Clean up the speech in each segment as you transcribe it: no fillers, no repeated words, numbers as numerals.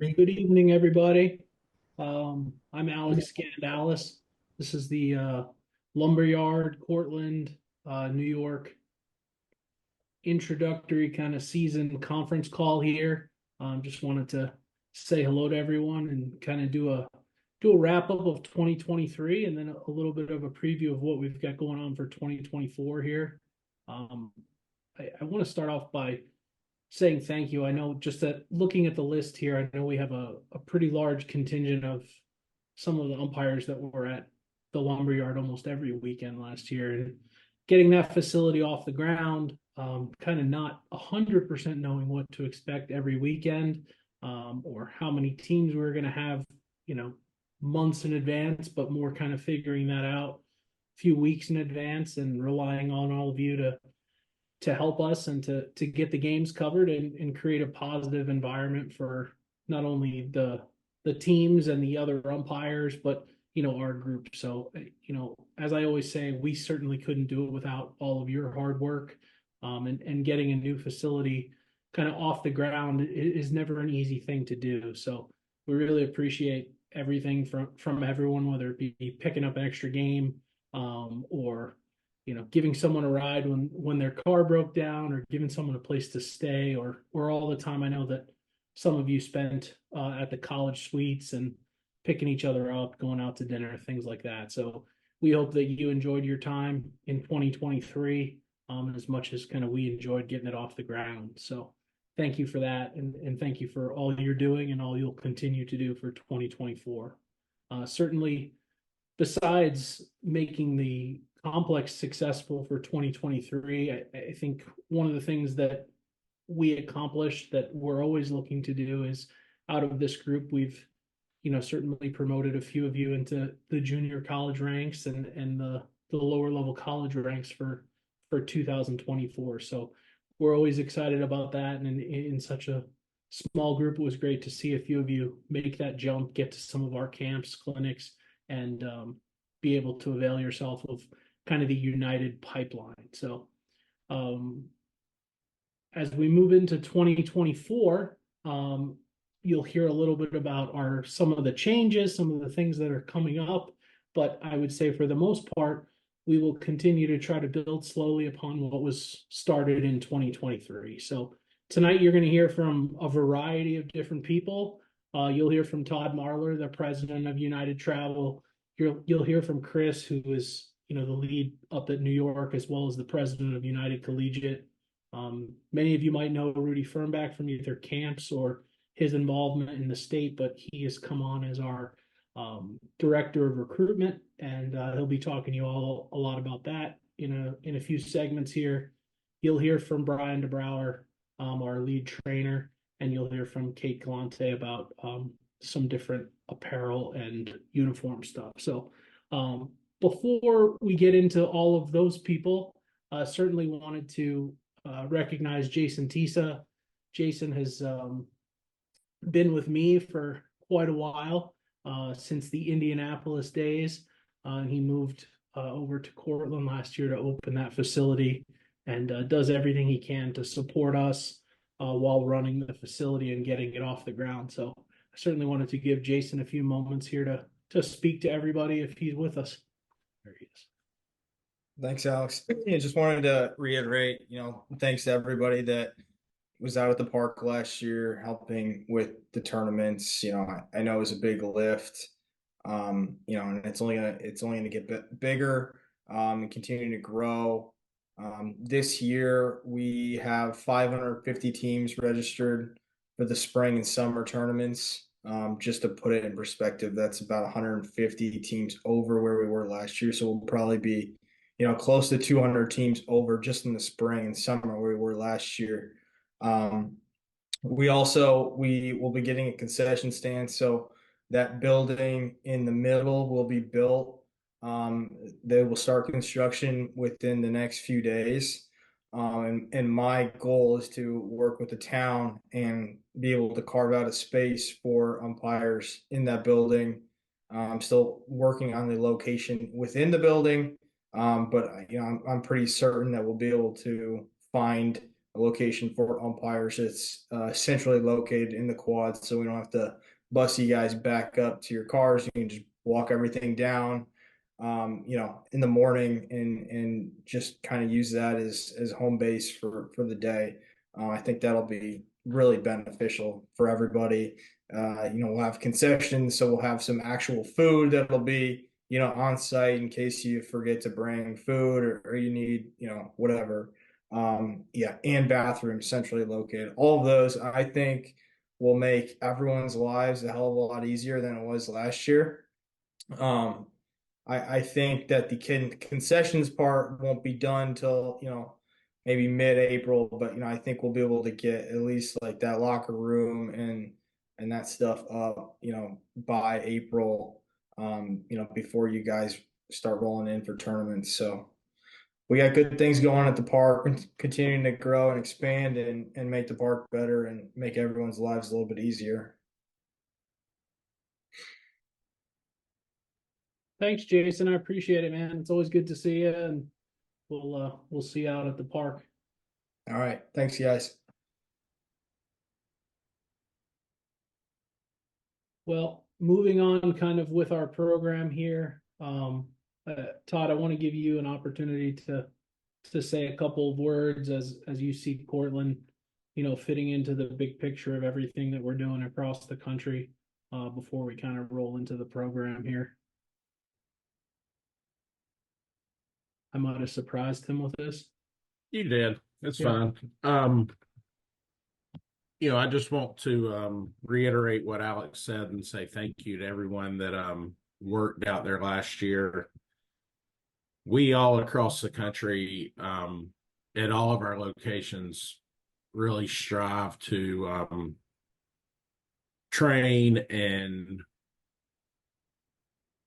Good evening, everybody. I'm Alex Scandalis. This is the Lumberyard, Cortland, New York introductory kind of season conference call here. Just wanted to say hello to everyone and kind of do a wrap up of 2023 and then a little bit of a preview of what we've got going on for 2024 here. Um, I want to start off by saying thank you. I know just that looking at the list here, I know we have a pretty large contingent of some of the umpires that were at the Lumberyard almost every weekend last year. And getting that facility off the ground, kind of not 100% knowing what to expect every weekend, or how many teams we are going to have, you know, months in advance, but more kind of figuring that out a few weeks in advance and relying on all of you to help us and to get the games covered and create a positive environment for not only the teams and the other umpires, but our group. So as I always say, we certainly couldn't do it without all of your hard work, and getting a new facility kind of off the ground is never an easy thing to do. So we really appreciate everything from everyone, whether it be picking up an extra game, or giving someone a ride when their car broke down, or giving someone a place to stay, or all the time I know that some of you spent at the college suites and picking each other up, going out to dinner, things like that. So we hope that you enjoyed your time in 2023, as much as kind of we enjoyed getting it off the ground. So thank you for that, and thank you for all you're doing and all you'll continue to do for 2024. Certainly, besides making the complex successful for 2023, I think one of the things that we accomplished that we're always looking to do is, out of this group, we've certainly promoted a few of you into the junior college ranks and the lower level college ranks for 2024. So we're always excited about that. And in such a small group, it was great to see a few of you make that jump, get to some of our camps, clinics, and be able to avail yourself of kind of the united pipeline. So as we move into 2024, you'll hear a little bit about some of the changes, some of the things that are coming up. But I would say for the most part, we will continue to try to build slowly upon what was started in 2023. So tonight you're going to hear from a variety of different people. You'll hear from Todd Marler, the president of United Travel. You'll hear from Chris, who is the lead up at New York, as well as the president of United Collegiate. Many of you might know Rudy Fernback from either camps or his involvement in the state, but he has come on as our director of recruitment, and he'll be talking to you all a lot about that in a few segments here. You'll hear from Brian DeBrouwer, our lead trainer, and you'll hear from Kate Galante about some different apparel and uniform stuff. So before we get into all of those people, certainly wanted to recognize Jason Tisa. Jason has been with me for quite a while, since the Indianapolis days. He moved over to Cortland last year to open that facility, and does everything he can to support us while running the facility and getting it off the ground. So I certainly wanted to give Jason a few moments here to speak to everybody if he's with us. There he is. Thanks, Alex. I just wanted to reiterate, thanks to everybody that was out at the park last year helping with the tournaments. I know it was a big lift, and it's only gonna get bigger, and continue to grow. This year we have 550 teams registered for the spring and summer tournaments. Just to put it in perspective, that's about 150 teams over where we were last year. So we'll probably be, close to 200 teams over just in the spring and summer where we were last year. We will be getting a concession stand, so that building in the middle will be built. They will start construction within the next few days. And my goal is to work with the town and be able to carve out a space for umpires in that building. I'm still working on the location within the building, but I'm pretty certain that we'll be able to find a location for umpires. It's centrally located in the quad, so we don't have to bus you guys back up to your cars. You can just walk everything down, in the morning and just kind of use that as home base for the day. I think that'll be really beneficial for everybody. We'll have concessions, so we'll have some actual food that'll be on site in case you forget to bring food or you need whatever. Yeah, and bathrooms centrally located. All of those, I think, will make everyone's lives a hell of a lot easier than it was last year. Um, I think that the concessions part won't be done till maybe mid-April, but I think we'll be able to get at least like that locker room and that stuff up by April, before you guys start rolling in for tournaments. So we got good things going at the park, and continuing to grow and expand and make the park better and make everyone's lives a little bit easier. Thanks, Jason. I appreciate it, man. It's always good to see you, and we'll see you out at the park. All right. Thanks, guys. Well, moving on kind of with our program here, Todd, I want to give you an opportunity to say a couple of words as you see Cortland, fitting into the big picture of everything that we're doing across the country, before we kind of roll into the program here. I might have surprised him with this. You did. It's Yeah. fine. I just want to reiterate what Alex said and say thank you to everyone that worked out there last year. We all across the country, at all of our locations, really strive to train and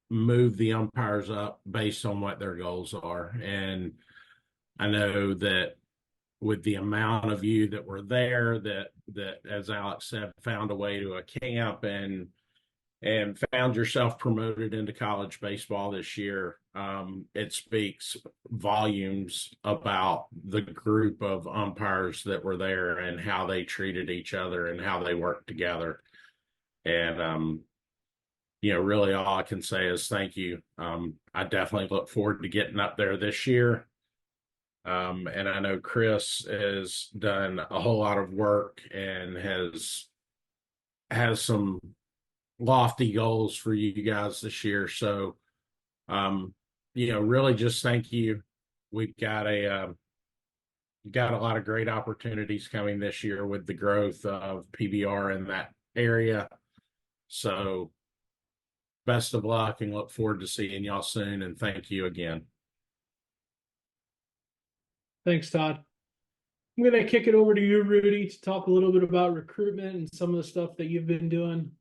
move the umpires up based on what their goals are. And I know that with the amount of you that were there, that as Alex said, found a way to a camp and found yourself promoted into college baseball this year. It speaks volumes about the group of umpires that were there and how they treated each other and how they worked together. And really all I can say is thank you. I definitely look forward to getting up there this year. And I know Chris has done a whole lot of work and has some lofty goals for you guys this year. So, really just thank you. We've got a lot of great opportunities coming this year with the growth of PBR in that area. So best of luck and look forward to seeing y'all soon. And thank you again. Thanks, Todd. I'm going to kick it over to you, Rudy, to talk a little bit about recruitment and some of the stuff that you've been doing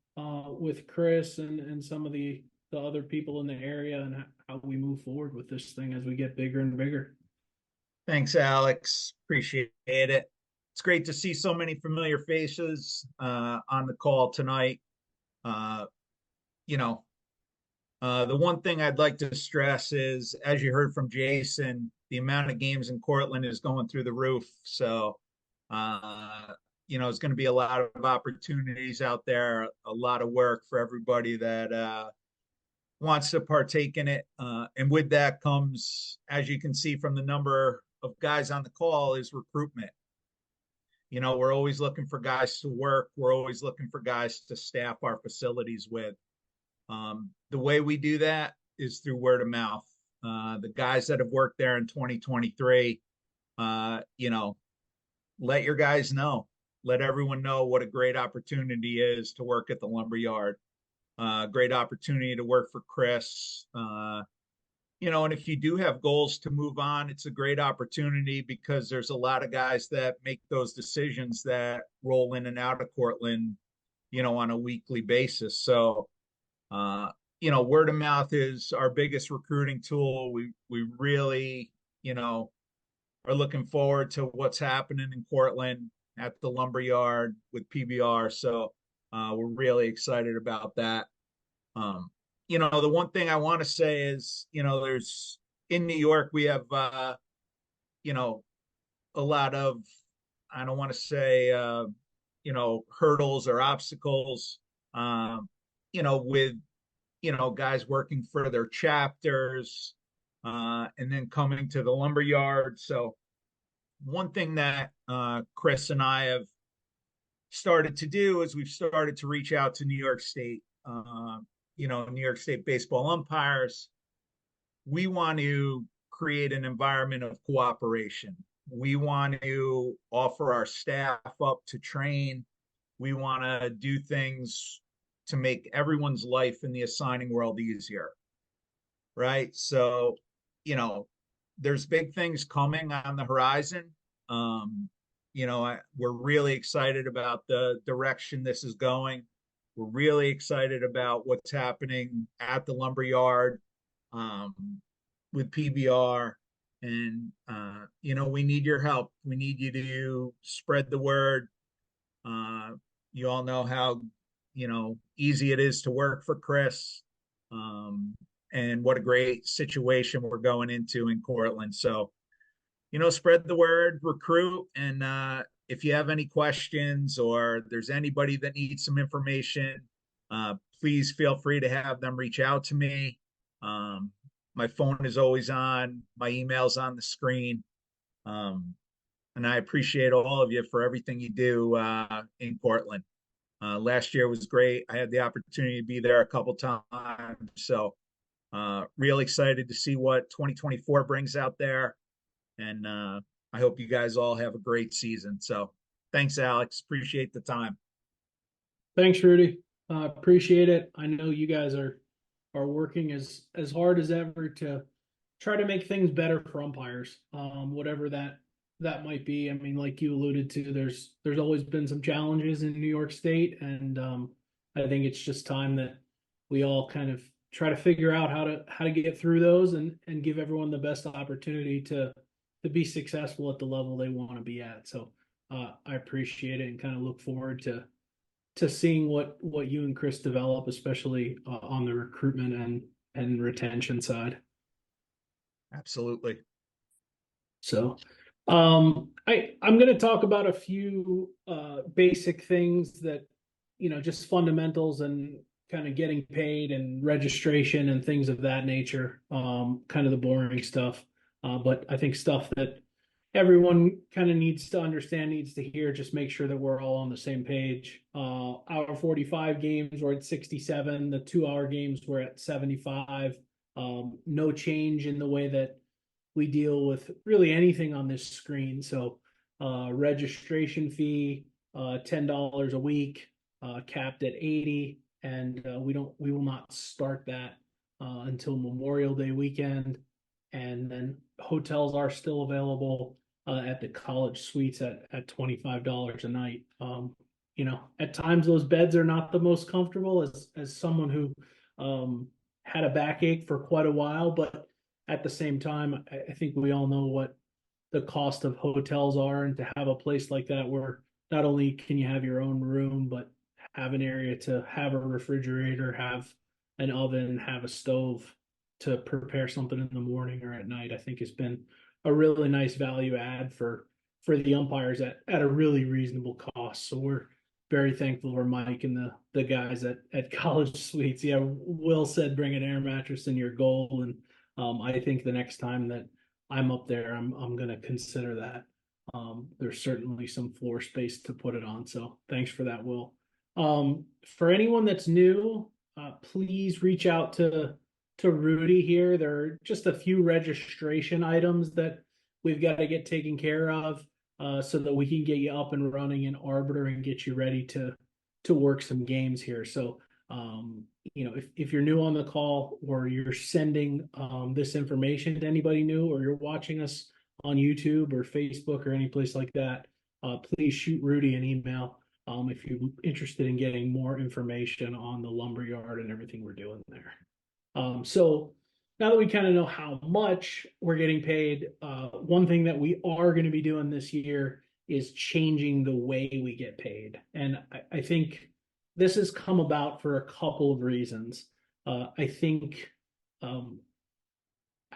with Chris and some of the other people in the area and how we move forward with this thing as we get bigger and bigger. Thanks, Alex. Appreciate it. It's great to see so many familiar faces on the call tonight. The one thing I'd like to stress is, as you heard from Jason, the amount of games in Cortland is going through the roof. So, it's going to be a lot of opportunities out there, a lot of work for everybody that wants to partake in it. And with that comes, as you can see from the number of guys on the call, is recruitment. We're always looking for guys to work. We're always looking for guys to staff our facilities with. The way we do that is through word of mouth. The guys that have worked there in 2023, let your guys know. Let everyone know what a great opportunity is to work at the lumberyard. Great opportunity to work for Chris. And if you do have goals to move on, it's a great opportunity because there's a lot of guys that make those decisions that roll in and out of Cortland, on a weekly basis. So, word of mouth is our biggest recruiting tool. We really, are looking forward to what's happening in Cortland at the lumberyard with PBR. So we're really excited about that. The one thing I want to say is, there's in New York, we have, a lot of I don't want to say, hurdles or obstacles, um, with, guys working for their chapters, and then coming to the lumber yard. So one thing that Chris and I have started to do is we've started to reach out to New York State, New York State baseball umpires. We want to create an environment of cooperation. We want to offer our staff up to train. We want to do things to make everyone's life in the assigning world easier, right? So, you know, there's big things coming on the horizon. We're really excited about the direction this is going. We're really excited about what's happening at the lumberyard, um, with PBR. And, we need your help. We need you to spread the word. You all know how, easy it is to work for Chris. Um, and what a great situation we're going into in Cortland. So, spread the word, recruit, and if you have any questions or there's anybody that needs some information, please feel free to have them reach out to me. Um, my phone is always on, my email's on the screen. Um, and I appreciate all of you for everything you do in Portland. Last year was great. I had the opportunity to be there a couple times. So, real excited to see what 2024 brings out there. And I hope you guys all have a great season. So thanks, Alex. Appreciate the time. Thanks, Rudy. Appreciate it. I know you guys are working as hard as ever to try to make things better for umpires, whatever that might be. I mean, like you alluded to, there's always been some challenges in New York State, and I think it's just time that we all kind of try to figure out how to get through those and give everyone the best opportunity to be successful at the level they want to be at. So I appreciate it and kind of look forward to seeing what you and Chris develop, especially on the recruitment and retention side. Absolutely. So I'm going to talk about a few basic things that, just fundamentals and kind of getting paid and registration and things of that nature, kind of the boring stuff. But I think stuff that everyone kind of needs to understand, needs to hear, just make sure that we're all on the same page. Our 45 games were at 67, the 2 hour games were at 75. No change in the way that we deal with really anything on this screen. So registration fee, $10 a week, capped at 80, and we will not start that until Memorial Day weekend. And then hotels are still available at the college suites at $25 a night. At times those beds are not the most comfortable as someone who had a backache for quite a while, but at the same time, I think we all know what the cost of hotels are, and to have a place like that where not only can you have your own room, but have an area to have a refrigerator, have an oven, have a stove to prepare something in the morning or at night, I think has been a really nice value add for the umpires at a really reasonable cost. So we're very thankful for Mike and the guys at College Suites. Yeah, Will said bring an air mattress in your goal, and I think the next time that I'm up there, I'm going to consider that. There's certainly some floor space to put it on. So thanks for that, Will. For anyone that's new, please reach out to Rudy here. There are just a few registration items that we've got to get taken care of so that we can get you up and running in Arbiter and get you ready to work some games here. So if you're new on the call or you're sending this information to anybody new, or you're watching us on YouTube or Facebook or any place like that, please shoot Rudy an email if you're interested in getting more information on the lumberyard and everything we're doing there. So now that we kind of know how much we're getting paid, one thing that we are going to be doing this year is changing the way we get paid. And I think this has come about for a couple of reasons. I think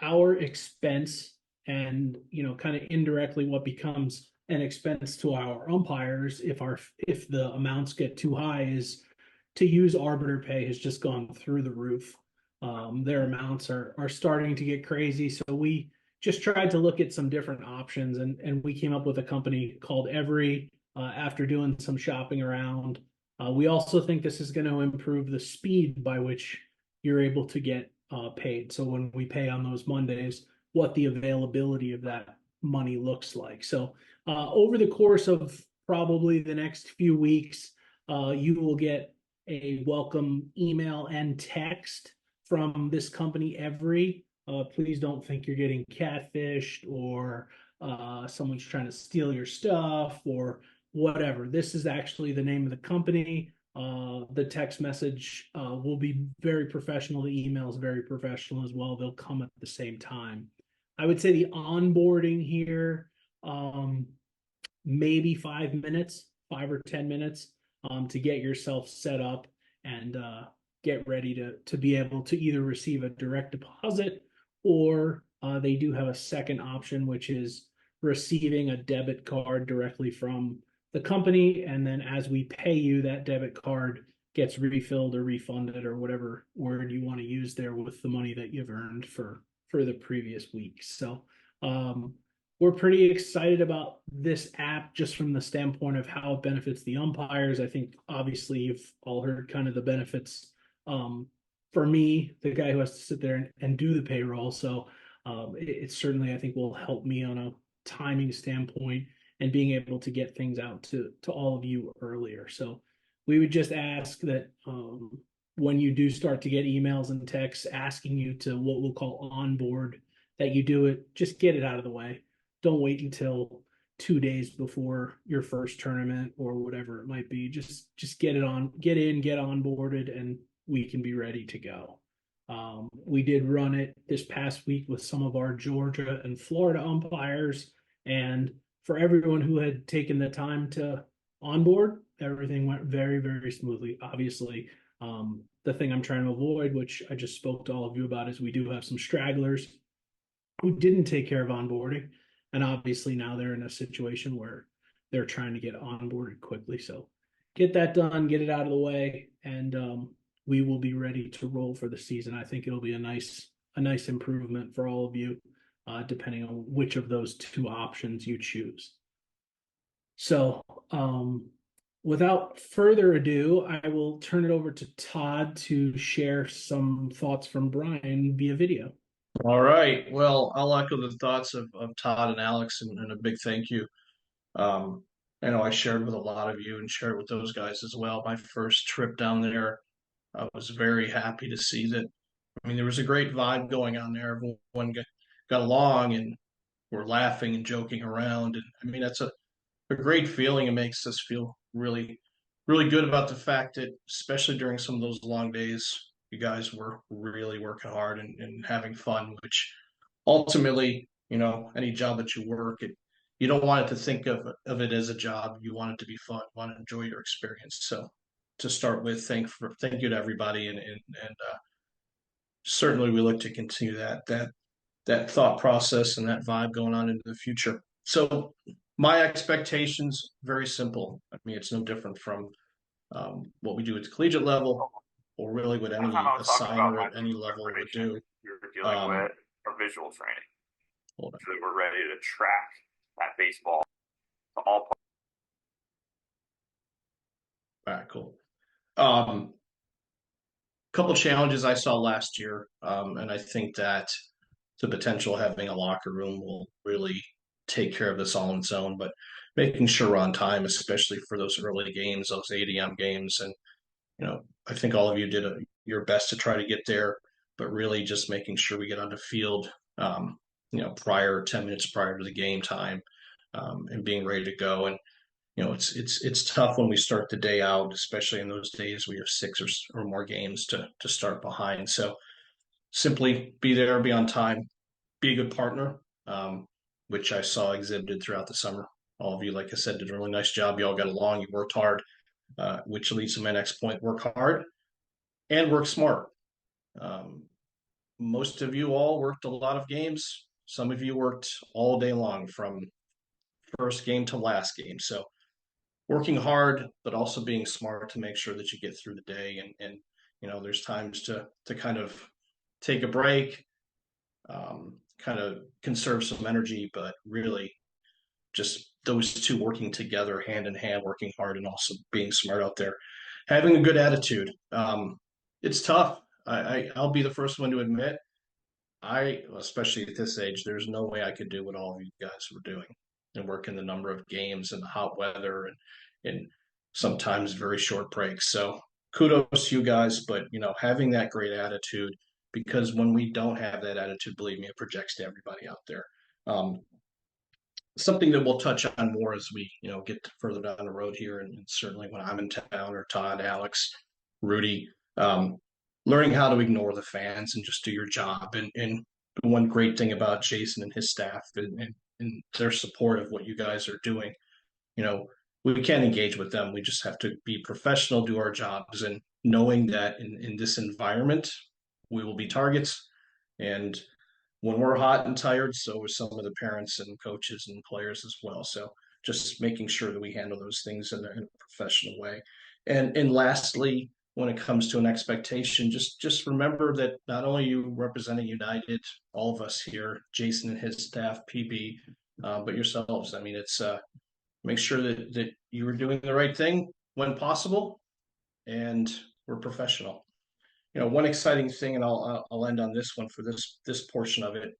our expense and, kind of indirectly what becomes an expense to our umpires if the amounts get too high is to use arbiter pay has just gone through the roof. Their amounts are starting to get crazy. So we just tried to look at some different options, and we came up with a company called Every after doing some shopping around. We also think this is going to improve the speed by which you're able to get paid. So when we pay on those Mondays, what the availability of that money looks like. So over the course of probably the next few weeks, you will get a welcome email and text from this company Every. Please don't think you're getting catfished or someone's trying to steal your stuff or whatever. This is actually the name of the company. The text message will be very professional. The email is very professional as well. They'll come at the same time. I would say the onboarding here, maybe 5 minutes, 5 or 10 minutes to get yourself set up and get ready to be able to either receive a direct deposit or they do have a second option, which is receiving a debit card directly from the company. And then as we pay you, that debit card gets refilled or refunded or whatever word you want to use there with the money that you've earned for the previous week. So we're pretty excited about this app just from the standpoint of how it benefits the umpires. I think obviously you've all heard kind of the benefits for me, the guy who has to sit there and do the payroll. So it certainly, I think, will help me on a timing standpoint and being able to get things out to all of you earlier. So we would just ask that when you do start to get emails and texts asking you to what we'll call onboard, that you do it, just get it out of the way. Don't wait until 2 days before your first tournament or whatever it might be. Just get in, get onboarded, and we can be ready to go. We did run it this past week with some of our Georgia and Florida umpires, and for everyone who had taken the time to onboard, everything went very, very smoothly. Obviously, the thing I'm trying to avoid, which I just spoke to all of you about, is we do have some stragglers who didn't take care of onboarding. And obviously now they're in a situation where they're trying to get onboarded quickly. So get that done, get it out of the way, and we will be ready to roll for the season. I think it'll be a nice improvement for all of you, depending on which of those two options you choose. So without further ado, I will turn it over to Todd to share some thoughts from Brian via video. All right. Well, I'll echo the thoughts of Todd and Alex, and a big thank you. I know I shared with a lot of you and shared with those guys as well. My first trip down there, I was very happy to see that. I mean, there was a great vibe going on there. Everyone got along and we're laughing and joking around. And I mean, that's a great feeling. It makes us feel really, really good about the fact that, especially during some of those long days, you guys were really working hard and having fun, which ultimately, any job that you work, you don't want it to think of it as a job. You want it to be fun. You want to enjoy your experience. So to start with, thank you to everybody, and certainly we look to continue that thought process and that vibe going on into the future. So my expectations, very simple. I mean, it's no different from what we do at the collegiate level, or really what any assigner at any level would do. You're dealing with our visual training. So that we're ready to track that baseball to all parts. All right, cool. Couple challenges I saw last year, and I think that the potential of having a locker room will really take care of this all on its own, but making sure we're on time, especially for those early games, those 8 a.m. games. And, I think all of you did your best to try to get there, but really just making sure we get on the field, 10 minutes prior to the game time, and being ready to go. And, it's tough when we start the day out, especially in those days we have 6 or more games to start behind. So simply be there, be on time, be a good partner, which I saw exhibited throughout the summer. All of you, like I said, did a really nice job. You all got along, you worked hard, which leads to my next point: work hard and work smart. Most of you all worked a lot of games. Some of you worked all day long from first game to last game. So working hard, but also being smart to make sure that you get through the day. And there's times to kind of take a break, kind of conserve some energy, but really just those two working together hand in hand, working hard and also being smart out there, having a good attitude. It's tough. I'll be the first one to admit, especially at this age, there's no way I could do what all of you guys were doing and working the number of games and the hot weather and sometimes very short breaks. So kudos to you guys, but having that great attitude, because when we don't have that attitude, believe me, it projects to everybody out there. Something that we'll touch on more as we get further down the road here, and certainly when I'm in town, or Todd, Alex, Rudy, learning how to ignore the fans and just do your job. And one great thing about Jason and his staff and their support of what you guys are doing, we can't engage with them. We just have to be professional, do our jobs, and knowing that in this environment, we will be targets. And when we're hot and tired, so are some of the parents and coaches and players as well. So just making sure that we handle those things in a professional way. And lastly, when it comes to an expectation, just remember that not only you representing United, all of us here, Jason and his staff, PB, but yourselves. I mean, it's make sure that you are doing the right thing when possible, and we're professional. One exciting thing, and I'll end on this one for this portion of it.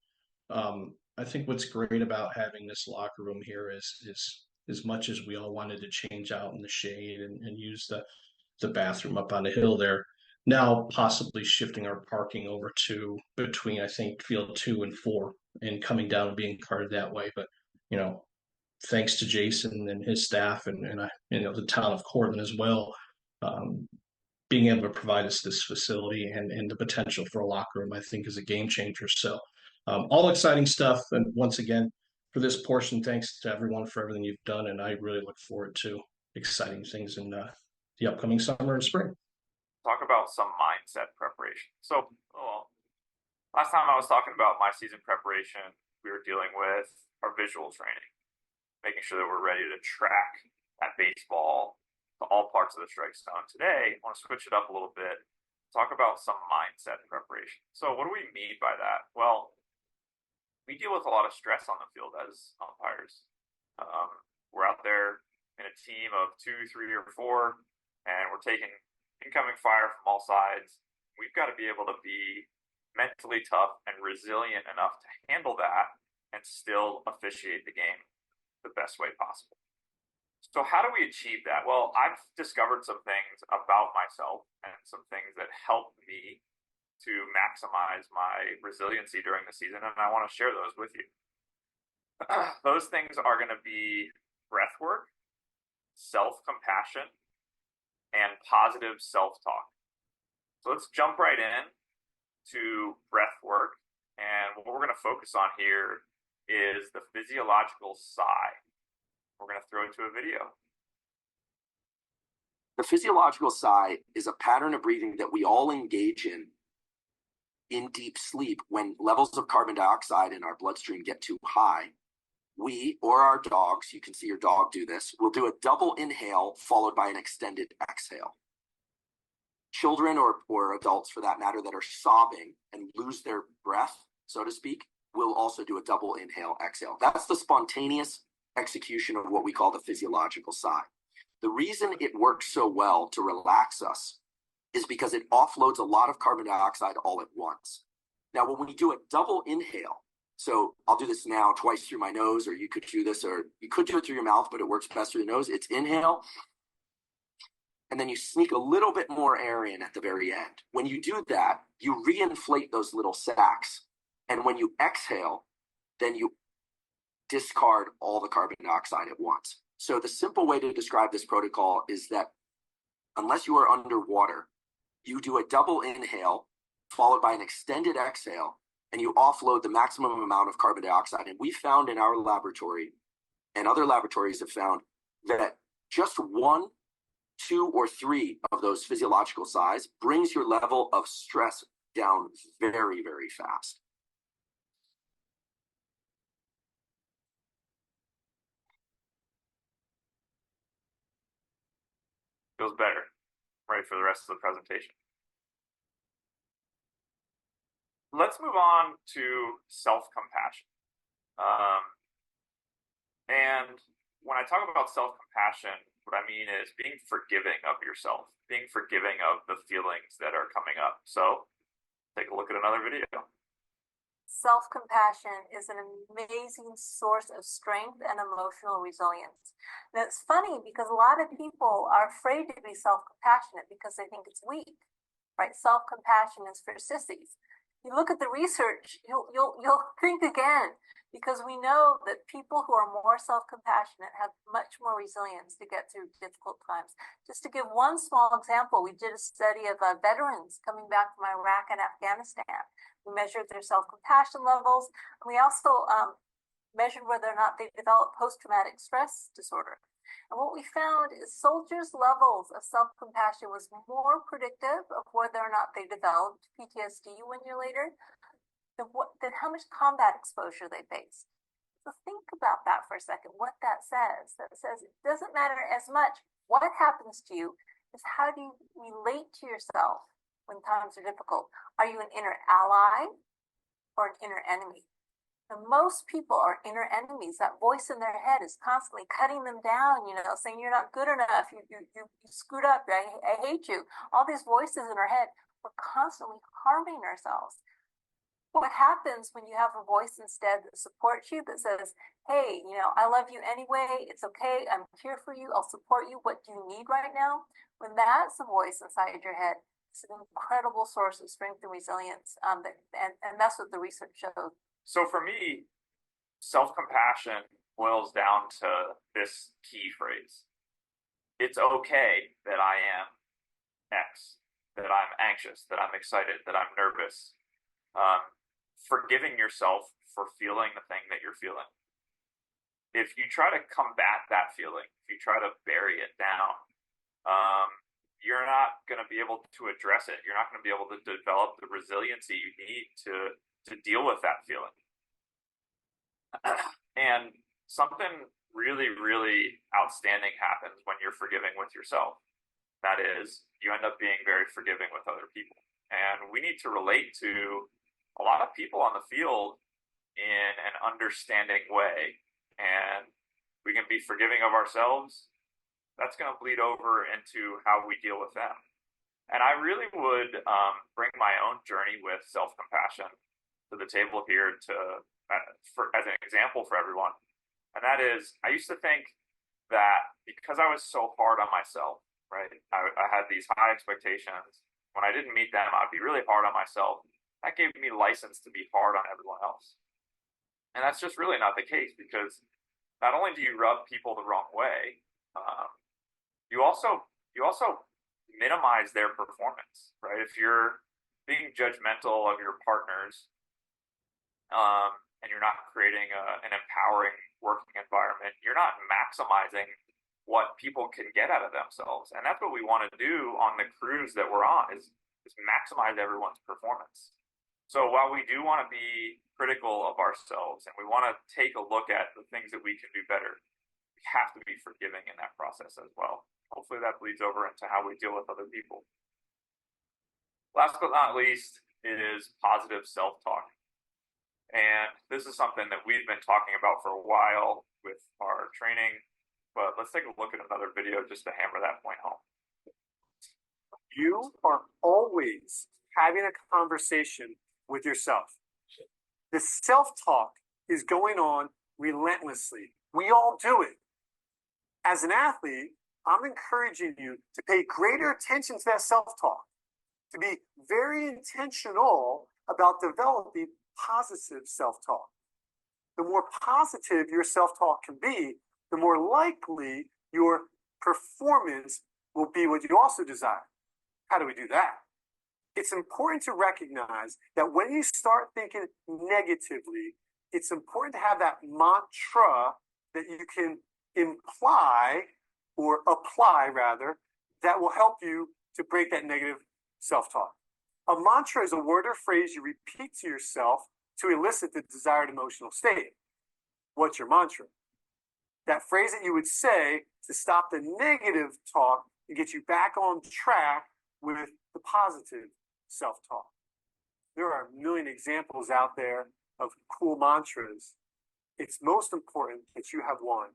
I think what's great about having this locker room here is as much as we all wanted to change out in the shade and use the bathroom up on the hill there, now possibly shifting our parking over to between, I think, field 2 and 4 and coming down and being carted that way. But thanks to Jason and his staff and the town of Cortland as well, being able to provide us this facility and the potential for a locker room, I think, is a game changer. So all exciting stuff. And once again, for this portion, thanks to everyone for everything you've done. And I really look forward to exciting things in the upcoming summer and spring. Talk about some mindset preparation. So last time I was talking about my season preparation, we were dealing with our visual training, making sure that we're ready to track that baseball to all parts of the strike zone. Today, I want to switch it up a little bit, talk about some mindset preparation. So what do we mean by that? Well, we deal with a lot of stress on the field as umpires. We're out there in a team of 2, 3, or 4, and we're taking incoming fire from all sides. We've got to be able to be mentally tough and resilient enough to handle that and still officiate the game the best way possible. So how do we achieve that? Well, I've discovered some things about myself and some things that help me to maximize my resiliency during the season, and I want to share those with you. Those things are going to be breath work, self-compassion, and positive self-talk. So let's jump right in to breath work, and what we're going to focus on here is the physiological sigh. We're going to throw it to a video. The physiological sigh is a pattern of breathing that we all engage in deep sleep. When levels of carbon dioxide in our bloodstream get too high, we, or our dogs, you can see your dog do this, will do a double inhale followed by an extended exhale. Children or adults, for that matter, that are sobbing and lose their breath, so to speak, will also do a double inhale exhale. That's the spontaneous execution of what we call the physiological sigh. The reason it works so well to relax us is because it offloads a lot of carbon dioxide all at once. Now, when we do a double inhale, so I'll do this now twice through my nose, or you could do this, or you could do it through your mouth, but it works best through the nose. It's inhale, and then you sneak a little bit more air in at the very end. When you do that, you reinflate those little sacs. And when you exhale, then you discard all the carbon dioxide at once. So the simple way to describe this protocol is that unless you are underwater, you do a double inhale followed by an extended exhale, and you offload the maximum amount of carbon dioxide. And we found in our laboratory, and other laboratories have found, that just 1, 2, or 3 of those physiological sighs brings your level of stress down very, very fast. Feels better. Ready for the rest of the presentation. Let's move on to self-compassion. And when I talk about self-compassion, what I mean is being forgiving of yourself, being forgiving of the feelings that are coming up. So take a look at another video. Self-compassion is an amazing source of strength and emotional resilience. And it's funny because a lot of people are afraid to be self-compassionate because they think it's weak, right? Self-compassion is for sissies. You look at the research, you'll think again, because we know that people who are more self-compassionate have much more resilience to get through difficult times. Just to give one small example, we did a study of veterans coming back from Iraq and Afghanistan. We measured their self-compassion levels, and we also measured whether or not they developed post-traumatic stress disorder. And what we found is soldiers' levels of self-compassion was more predictive of whether or not they developed PTSD 1 year later than how much combat exposure they faced. So think about that for a second, what that says. That says it doesn't matter as much what happens to you, is how do you relate to yourself when times are difficult. Are you an inner ally or an inner enemy? And most people are inner enemies. That voice in their head is constantly cutting them down, saying you're not good enough, you screwed up, I hate you. All these voices in our head, we're constantly harming ourselves. What happens when you have a voice instead that supports you, that says, hey, I love you anyway, it's okay, I'm here for you, I'll support you, what do you need right now? When that's the voice inside your head, it's an incredible source of strength and resilience, and that's what the research shows. So for me, self-compassion boils down to this key phrase. It's okay that I am X, that I'm anxious, that I'm excited, that I'm nervous. Forgiving yourself for feeling the thing that you're feeling. If you try to combat that feeling, if you try to bury it down, you're not going to be able to address it. You're not going to be able to develop the resiliency you need to deal with that feeling. And something really, really outstanding happens when you're forgiving with yourself. That is, you end up being very forgiving with other people. And we need to relate to a lot of people on the field in an understanding way. And we can be forgiving of ourselves. That's going to bleed over into how we deal with them. And I really would bring my own journey with self-compassion to the table here as an example for everyone. And that is, I used to think that because I was so hard on myself, right? I had these high expectations. When I didn't meet them, I'd be really hard on myself. That gave me license to be hard on everyone else. And that's just really not the case, because not only do you rub people the wrong way, you also minimize their performance, right? If you're being judgmental of your partners, and you're not creating an empowering working environment, you're not maximizing what people can get out of themselves. And that's what we want to do on the cruise that we're on, is maximize everyone's performance. So while we do want to be critical of ourselves and we want to take a look at the things that we can do better, we have to be forgiving in that process as well. Hopefully that bleeds over into how we deal with other people. Last but not least is positive self-talk. And this is something that we've been talking about for a while with our training, but let's take a look at another video just to hammer that point home. You are always having a conversation with yourself. The self-talk is going on relentlessly. We all do it. As an athlete, I'm encouraging you to pay greater attention to that self-talk, to be very intentional about developing positive self-talk. The more positive your self-talk can be, the more likely your performance will be what you also desire. How do we do that? It's important to recognize that when you start thinking negatively, it's important to have that mantra that you can imply or apply rather, that will help you to break that negative self-talk. A mantra is a word or phrase you repeat to yourself to elicit the desired emotional state. What's your mantra? That phrase that you would say to stop the negative talk and get you back on track with the positive self-talk. There are a million examples out there of cool mantras. It's most important that you have one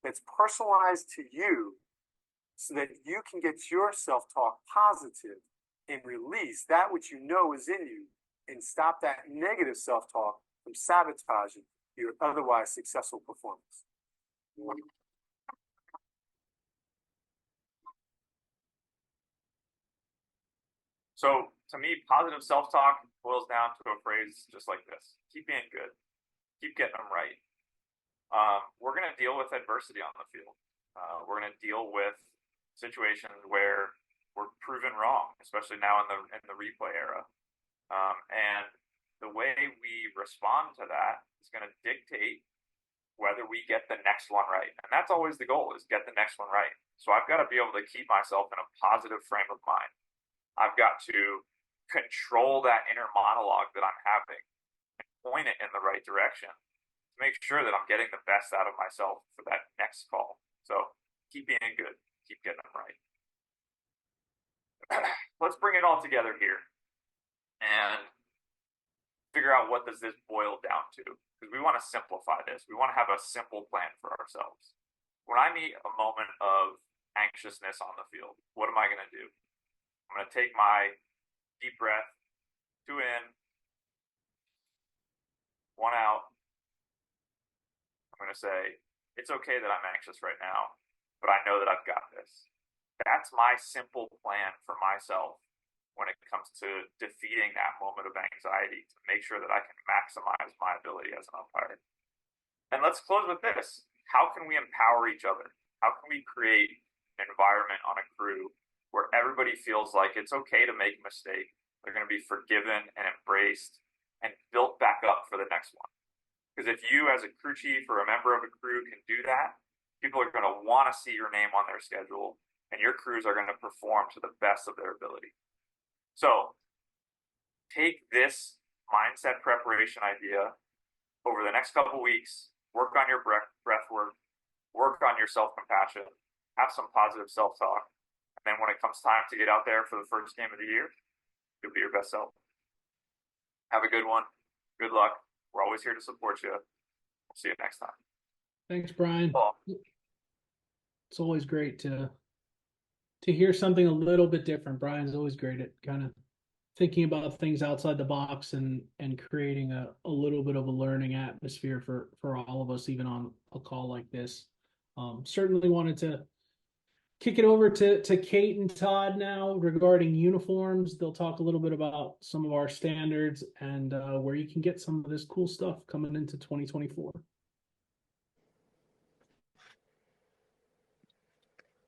that's personalized to you so that you can get your self-talk positive and release that which you know is in you and stop that negative self-talk from sabotaging your otherwise successful performance. So to me, positive self-talk boils down to a phrase just like this: keep being good, keep getting them right. We're going to deal with adversity on the field. We're going to deal with situations where we're proven wrong, especially now in the replay era. And the way we respond to that is going to dictate whether we get the next one right. And that's always the goal, is get the next one right. So I've got to be able to keep myself in a positive frame of mind. I've got to control that inner monologue that I'm having and point it in the right direction to make sure that I'm getting the best out of myself for that next call. So keep being good, keep getting them right. Let's bring it all together here and figure out what does this boil down to, because we want to simplify this. We want to have a simple plan for ourselves. When I meet a moment of anxiousness on the field, what am I going to do? I'm going to take my deep breath, 2 in, 1 out. I'm going to say, it's okay that I'm anxious right now, but I know that I've got this. That's my simple plan for myself when it comes to defeating that moment of anxiety, to make sure that I can maximize my ability as an umpire. And let's close with this. How can we empower each other? How can we create an environment on a crew where everybody feels like it's okay to make a mistake? They're going to be forgiven and embraced and built back up for the next one. Because if you, as a crew chief or a member of a crew, can do that, people are going to want to see your name on their schedule, and your crews are going to perform to the best of their ability. So take this mindset preparation idea over the next couple of weeks, work on your breath work on your self-compassion, have some positive self-talk. And then when it comes time to get out there for the first game of the year, you'll be your best self. Have a good one. Good luck. We're always here to support you. We'll see you next time. Thanks, Brian. Cool. It's always great to hear something a little bit different. Brian's always great at kind of thinking about things outside the box and creating a little bit of a learning atmosphere for all of us, even on a call like this. Certainly wanted to kick it over to Kate and Todd now regarding uniforms. They'll talk a little bit about some of our standards and where you can get some of this cool stuff coming into 2024.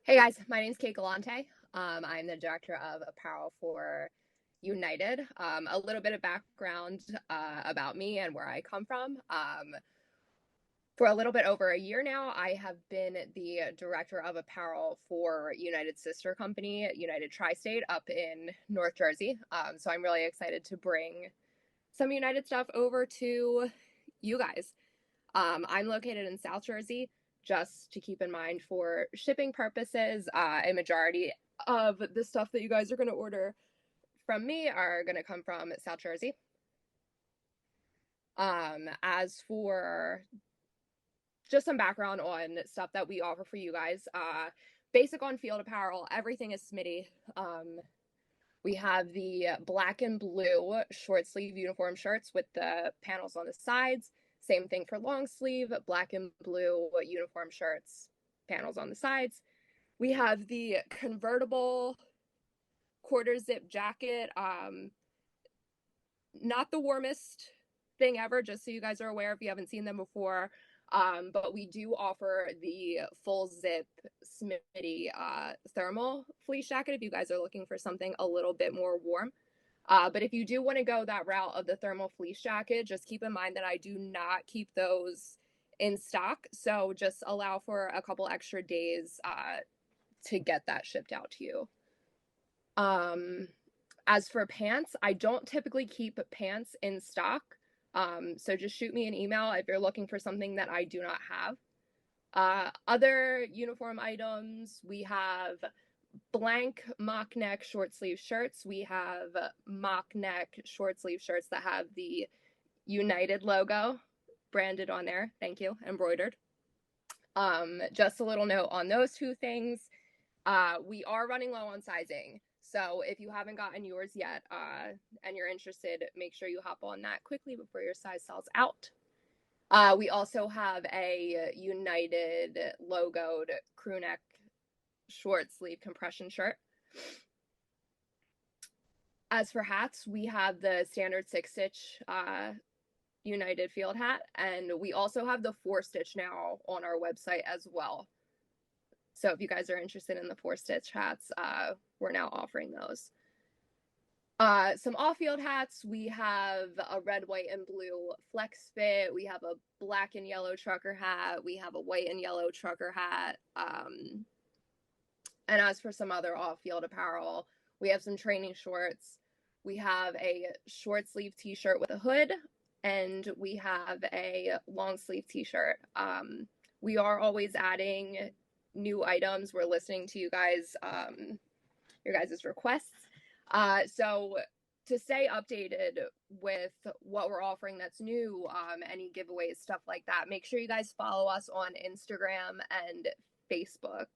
Hey guys, my name is Kate Galante. I'm the director of apparel for United. A little bit of background about me and where I come from. For a little bit over a year now, I have been the director of apparel for United's sister company, United Tri-State, up in North Jersey. So I'm really excited to bring some United stuff over to you guys. I'm located in South Jersey. Just to keep in mind for shipping purposes, a majority of the stuff that you guys are going to order from me are going to come from South Jersey. As for just some background on stuff that we offer for you guys, basic on-field apparel, everything is Smitty. We have the black and blue short sleeve uniform shirts with the panels on the sides. Same thing for long sleeve, black and blue uniform shirts, panels on the sides. We have the convertible quarter zip jacket. Not the warmest thing ever, just so you guys are aware if you haven't seen them before. But we do offer the full zip Smitty thermal fleece jacket if you guys are looking for something a little bit more warm. But if you do want to go that route of the thermal fleece jacket, just keep in mind that I do not keep those in stock. So just allow for a couple extra days to get that shipped out to you. As for pants, I don't typically keep pants in stock. So just shoot me an email if you're looking for something that I do not have. Other uniform items, we have blank mock neck short sleeve shirts. We have mock neck short sleeve shirts that have the United logo branded on there. Thank you, embroidered. Just a little note on those two things. We are running low on sizing. So if you haven't gotten yours yet and you're interested, make sure you hop on that quickly before your size sells out. We also have a United logoed crew neck short sleeve compression shirt. As for hats, we have the standard 6-stitch United field hat, and we also have the 4-stitch now on our website as well. So if you guys are interested in the 4-stitch hats, we're now offering those. Some off-field hats, we have a red, white, and blue flex fit. We have a black and yellow trucker hat. We have a white and yellow trucker hat. And as for some other off-field apparel, we have some training shorts. We have a short sleeve t-shirt with a hood, and we have a long sleeve t-shirt. We are always adding new items. We're listening to you guys, your guys' requests. So to stay updated with what we're offering that's new, any giveaways, stuff like that, make sure you guys follow us on Instagram and Facebook.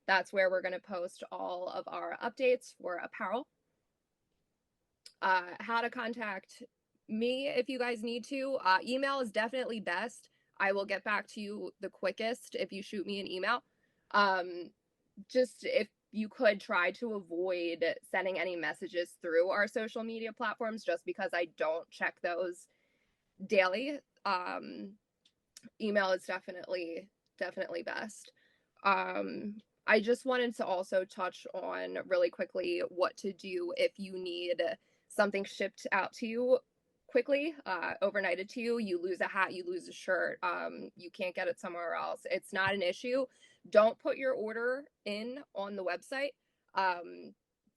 That's where we're going to post all of our updates for apparel. How to contact me if you guys need to. Email is definitely best. I will get back to you the quickest if you shoot me an email. Just if you could try to avoid sending any messages through our social media platforms, just because I don't check those daily. Email is definitely best. I just wanted to also touch on really quickly what to do if you need something shipped out to you quickly, overnighted to you. You lose a hat, you lose a shirt, you can't get it somewhere else. It's not an issue. Don't put your order in on the website.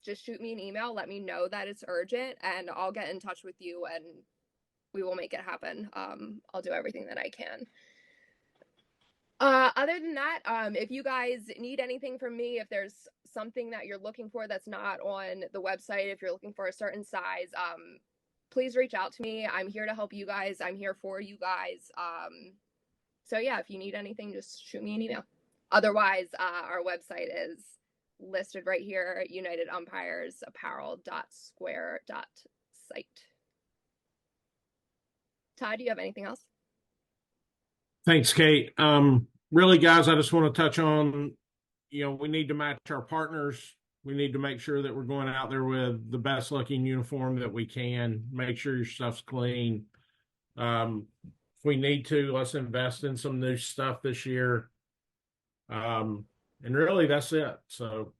Just shoot me an email, let me know that it's urgent, and I'll get in touch with you and we will make it happen. I'll do everything that I can. Other than that, if you guys need anything from me, if there's something that you're looking for that's not on the website, if you're looking for a certain size, please reach out to me. I'm here to help you guys. I'm here for you guys. So yeah, if you need anything, just shoot me an email. Otherwise, our website is listed right here, unitedumpiresapparel.square.site. Todd, do you have anything else? Thanks, Kate. Really, guys, I just want to touch on, we need to match our partners. We need to make sure that we're going out there with the best looking uniform that we can. Make sure your stuff's clean. If we need to, let's invest in some new stuff this year. And really, that's it. So,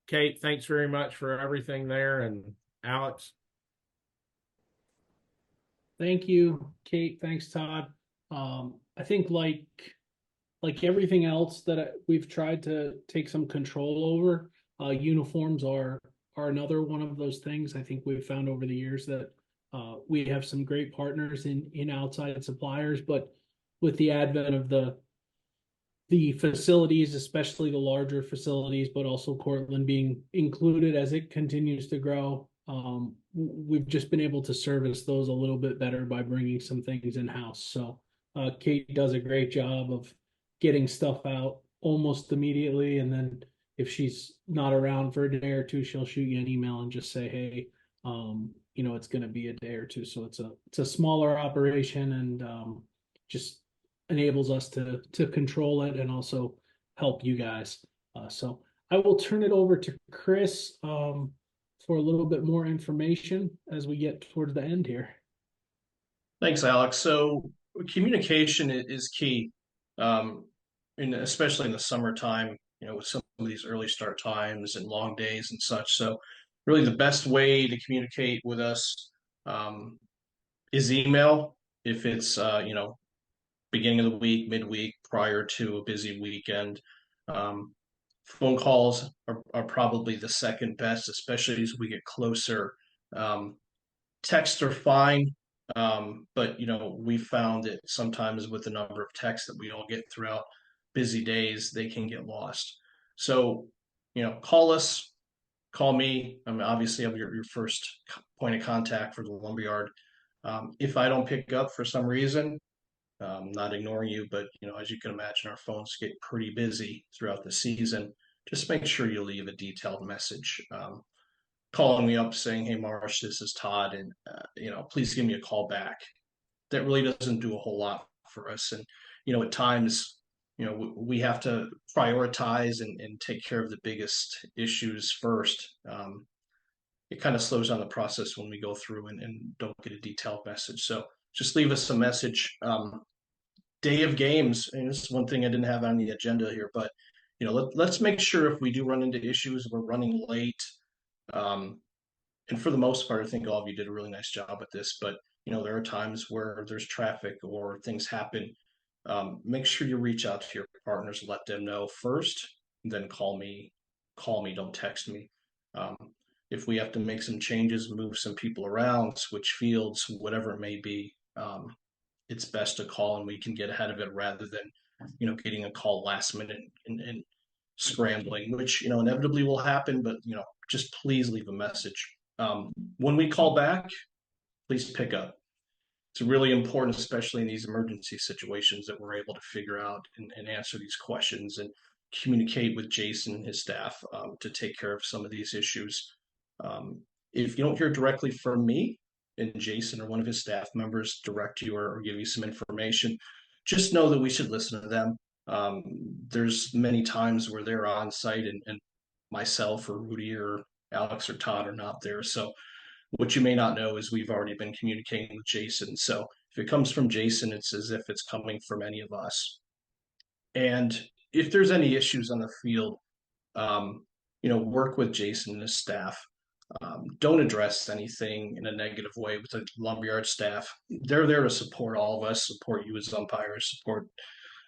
Kate, thanks very much for everything there. And Alex. Thank you, Kate. Thanks, Todd. I think like everything else that we've tried to take some control over, uniforms are another one of those things. I think we've found over the years that we have some great partners in outside suppliers, but with the advent of the facilities, especially the larger facilities, but also Cortland being included as it continues to grow, we've just been able to service those a little bit better by bringing some things in-house. So Kate does a great job of getting stuff out almost immediately, and then if she's not around for a day or two, she'll shoot you an email and just say, hey, it's going to be a day or two. So it's a smaller operation, and just enables us to control it and also help you guys. So I will turn it over to Chris for a little bit more information as we get towards the end here. Thanks, Alex. So communication is key, especially in the summertime, with some of these early start times and long days and such. So really the best way to communicate with us is email. If it's, beginning of the week, midweek, prior to a busy weekend. Phone calls are probably the second best, especially as we get closer. Texts are fine, but we found that sometimes with the number of texts that we all get throughout busy days, they can get lost. So call us, call me. I mean, obviously, I'm your first point of contact for the lumberyard. If I don't pick up for some reason, not ignoring you, but as you can imagine, our phones get pretty busy throughout the season. Just make sure you leave a detailed message, calling me up saying, "Hey, Marsh, this is Todd, and please give me a call back." That really doesn't do a whole lot for us, and at times, we have to prioritize and take care of the biggest issues first. It kind of slows down the process when we go through and don't get a detailed message. So just leave us a message. Day of games, and this is one thing I didn't have on the agenda here, but let's make sure if we do run into issues, we're running late. And for the most part, I think all of you did a really nice job with this, but there are times where there's traffic or things happen. Make sure you reach out to your partners, let them know first, then call me. Don't text me. If we have to make some changes, move some people around, switch fields, whatever it may be, it's best to call and we can get ahead of it rather than getting a call last minute and scrambling, which inevitably will happen. But just please leave a message. When we call back, please pick up. It's really important, especially in these emergency situations, that we're able to figure out and answer these questions and communicate with Jason and his staff to take care of some of these issues. If you don't hear directly from me and Jason or one of his staff members direct you or give you some information, just know that we should listen to them. There's many times where they're on site and myself or Rudy or Alex or Todd are not there. So what you may not know is we've already been communicating with Jason. So if it comes from Jason, it's as if it's coming from any of us. And if there's any issues on the field, work with Jason and his staff. Don't address anything in a negative way with the lumberyard staff. They're there to support all of us, support you as umpires, support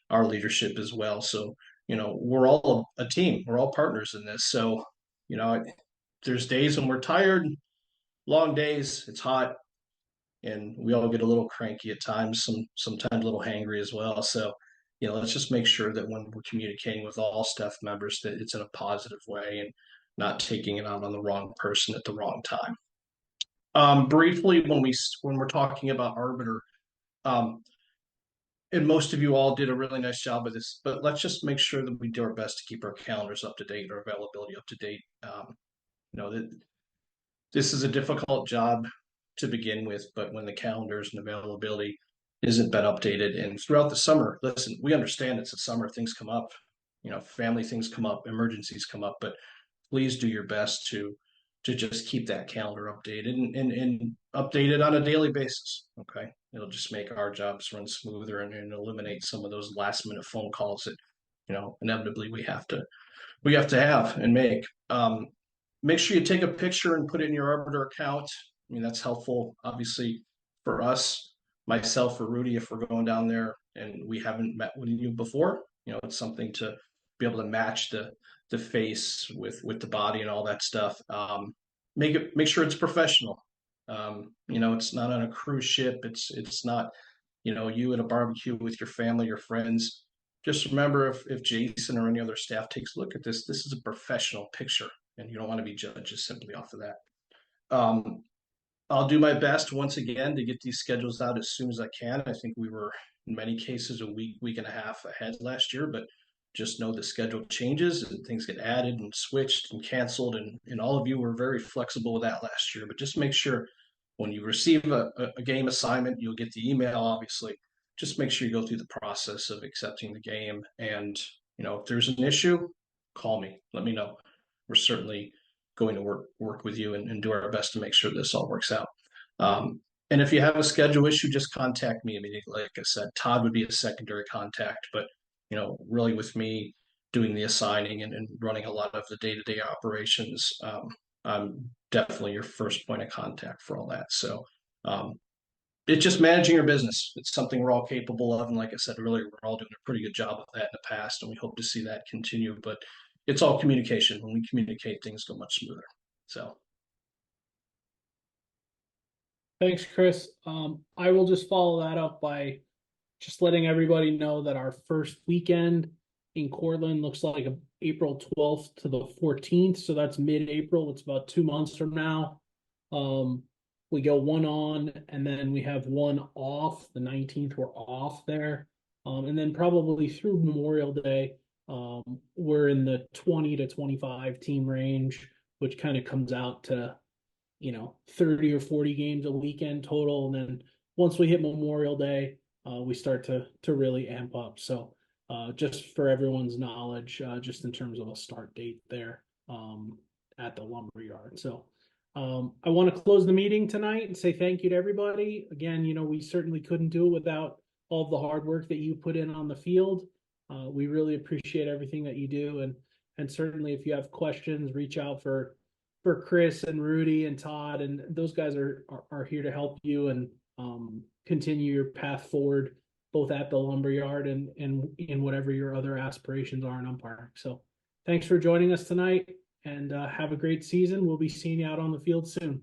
our leadership as well. So, we're all a team. We're all partners in this. So, there's days when we're tired, long days, it's hot, and we all get a little cranky at times, sometimes a little hangry as well. So, let's just make sure that when we're communicating with all staff members that it's in a positive way and not taking it out on the wrong person at the wrong time. Briefly, when we're talking about arbiter, and most of you all did a really nice job of this, but let's just make sure that we do our best to keep our calendars up to date, our availability up to date. This is a difficult job to begin with, but when the calendars and availability isn't been updated, and throughout the summer, listen, we understand it's the summer, things come up, family things come up, emergencies come up, but please do your best to just keep that calendar updated and updated on a daily basis. Okay. It'll just make our jobs run smoother and eliminate some of those last minute phone calls that, inevitably we have to have and make. Make sure you take a picture and put it in your Arbiter account. I mean, that's helpful, obviously, for us, myself or Rudy, if we're going down there and we haven't met with you before. It's something to be able to match the face with the body and all that stuff. Make sure it's professional. It's not on a cruise ship. It's not, you at a barbecue with your family or friends. Just remember, if Jason or any other staff takes a look at this is a professional picture, and you don't want to be judged just simply off of that. I'll do my best once again to get these schedules out as soon as I can. I think we were in many cases a week and a half ahead last year, but just know the schedule changes and things get added and switched and canceled, and all of you were very flexible with that last year. But just make sure when you receive a game assignment, you'll get the email, obviously. Just make sure you go through the process of accepting the game. And, if there's an issue, call me, let me know. We're certainly going to work with you and do our best to make sure this all works out. And if you have a schedule issue, just contact me immediately. Like I said, Todd would be a secondary contact, but really with me doing the assigning and running a lot of the day-to-day operations, I'm definitely your first point of contact for all that. So it's just managing your business. It's something we're all capable of. And like I said earlier, we're all doing a pretty good job of that in the past, and we hope to see that continue. But it's all communication. When we communicate, things go much smoother. So. Thanks, Chris. I will just follow that up by just letting everybody know that our first weekend in Cortland looks like April 12th to the 14th. So that's mid-April. It's about 2 months from now. We go one on, and then we have one off. The 19th, we're off there. And then probably through Memorial Day, we're in the 20 to 25 team range, which kind of comes out to, 30 or 40 games a weekend total. And then once we hit Memorial Day, we start to really amp up. So just for everyone's knowledge, just in terms of a start date there at the lumberyard. So I want to close the meeting tonight and say thank you to everybody. Again, we certainly couldn't do it without all of the hard work that you put in on the field. We really appreciate everything that you do, and certainly if you have questions, reach out for Chris and Rudy and Todd, and those guys are here to help you and continue your path forward, both at the lumberyard and in whatever your other aspirations are in umpiring. So thanks for joining us tonight, and have a great season. We'll be seeing you out on the field soon.